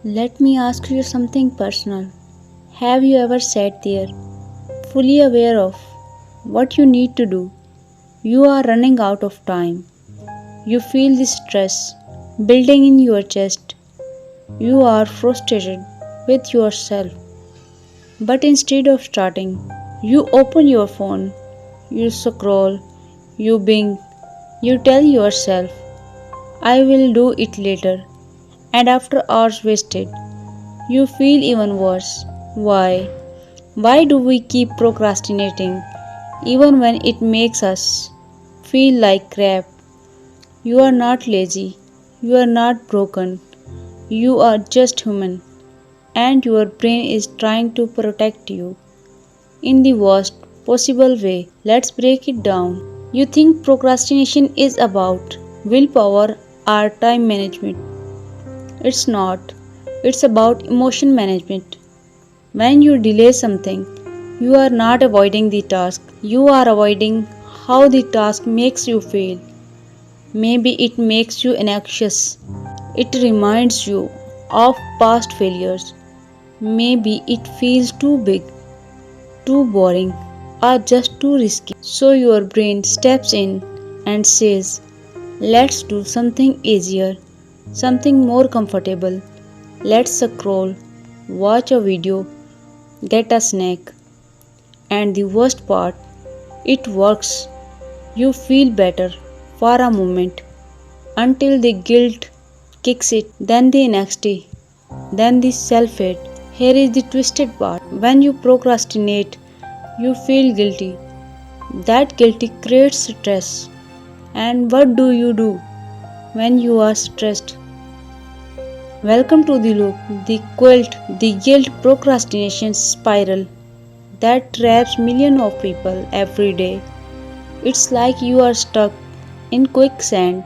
Let me ask you something personal. Have you ever sat there, fully aware of what you need to do? You are running out of time. You feel the stress building in your chest. You are frustrated with yourself. But instead of starting, you open your phone, you scroll, you bing, you tell yourself, I will do it later. And after hours wasted, you feel even worse. Why? Why do we keep procrastinating even when it makes us feel like crap? You are not lazy. You are not broken. You are just human. And your brain is trying to protect you in the worst possible way. Let's break it down. You think procrastination is about willpower or time management. It's not. It's about emotion management. When you delay something, you are not avoiding the task, you are avoiding how the task makes you feel. Maybe it makes you anxious, it reminds you of past failures. Maybe it feels too big, too boring, or just too risky. So your brain steps in and says, let's do something easier, something more comfortable. Let's scroll, watch a video, get a snack. And the worst part, it works. You feel better for a moment until the guilt kicks it, then the anxiety, then the self hate. Here is the twisted part. When you procrastinate, you feel guilty. That guilty creates stress. And what do you do when you are stressed? Welcome to the loop, the guilt procrastination spiral that traps millions of people every day. It's like you are stuck in quicksand.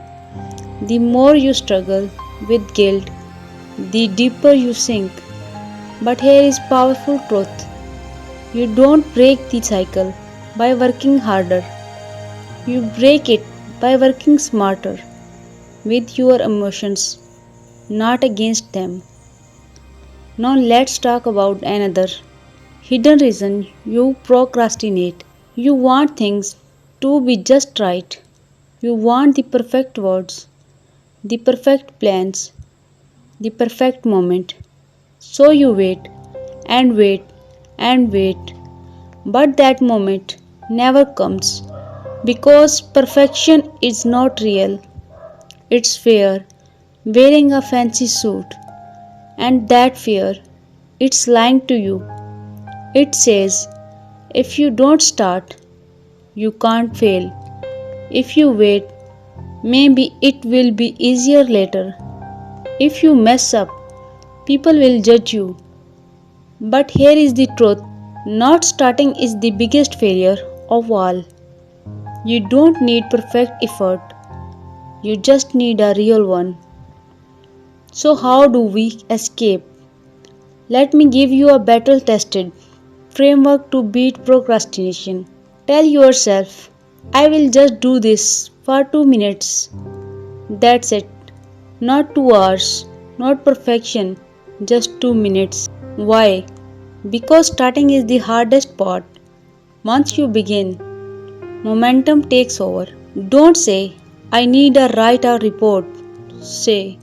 The more you struggle with guilt, the deeper you sink. But here is powerful truth. You don't break the cycle by working harder. You break it by working smarter with your emotions, not against them. Now let's talk about another hidden reason you procrastinate. You want things to be just right. You want the perfect words, the perfect plans, the perfect moment. So you wait and wait and wait. But that moment never comes because perfection is not real. It's fear, wearing a fancy suit. And that fear, it's lying to you. It says, if you don't start, you can't fail. If you wait, maybe it will be easier later. If you mess up, people will judge you. But here is the truth, not starting is the biggest failure of all. You don't need perfect effort, you just need a real one. So, how do we escape? Let me give you a battle tested framework to beat procrastination. Tell yourself, I will just do this for 2 minutes. That's it. Not 2 hours, not perfection, just 2 minutes. Why? Because starting is the hardest part. Once you begin, momentum takes over. Don't say, I need a write a report. Say,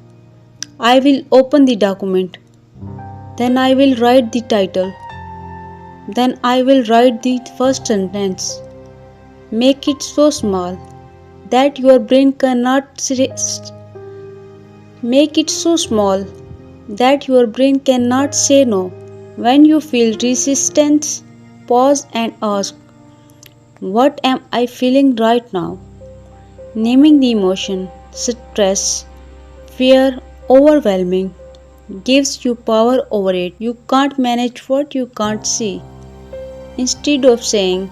I will open the document. Then I will write the title. Then I will write the first sentence. Make it so small that your brain cannot make it so small that your brain cannot say no. When you feel resistance, pause and ask, what am I feeling right now? Naming the emotion, stress, fear, overwhelming, gives you power over it. You can't manage what you can't see. Instead of saying,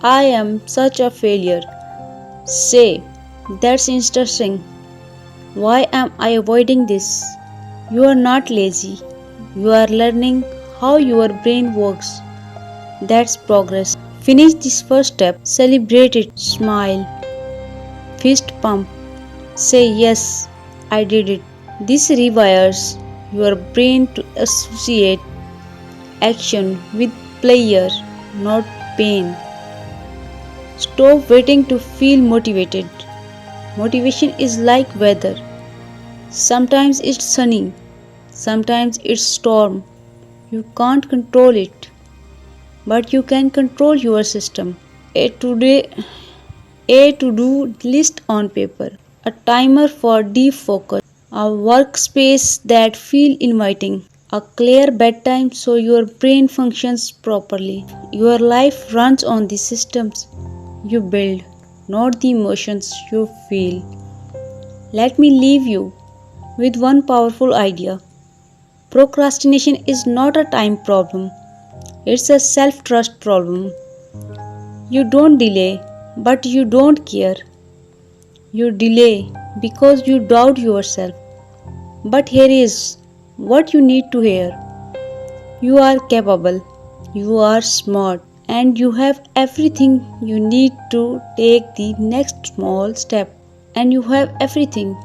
I am such a failure, say, that's interesting. Why am I avoiding this? You are not lazy. You are learning how your brain works. That's progress. Finish this first step, celebrate it, smile, fist pump, say yes, I did it. This rewires your brain to associate action with pleasure, not pain. Stop waiting to feel motivated. Motivation is like weather. Sometimes it's sunny, sometimes it's storm. You can't control it, but you can control your system. A today a to-do list on paper, a timer for deep focus, a workspace that feel inviting, a clear bedtime so your brain functions properly. Your life runs on the systems you build, not the emotions you feel. Let me leave you with one powerful idea. Procrastination is not a time problem, it's a self trust problem. You don't delay, but you don't care. You delay because you doubt yourself. But here is what you need to hear: you are capable, you are smart, and you have everything you need to take the next small step. And you have everything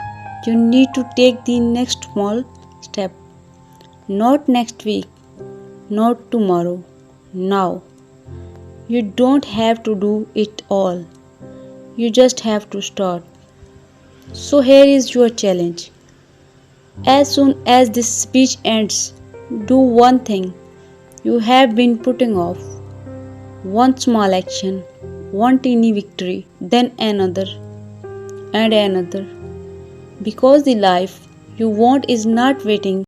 you need to take the next small step. Not next week, not tomorrow, now. You don't have to do it all. You just have to start. So here is your challenge. As soon as this speech ends, do one thing you have been putting off. One small action, one teeny victory, then another and another. Because the life you want is not waiting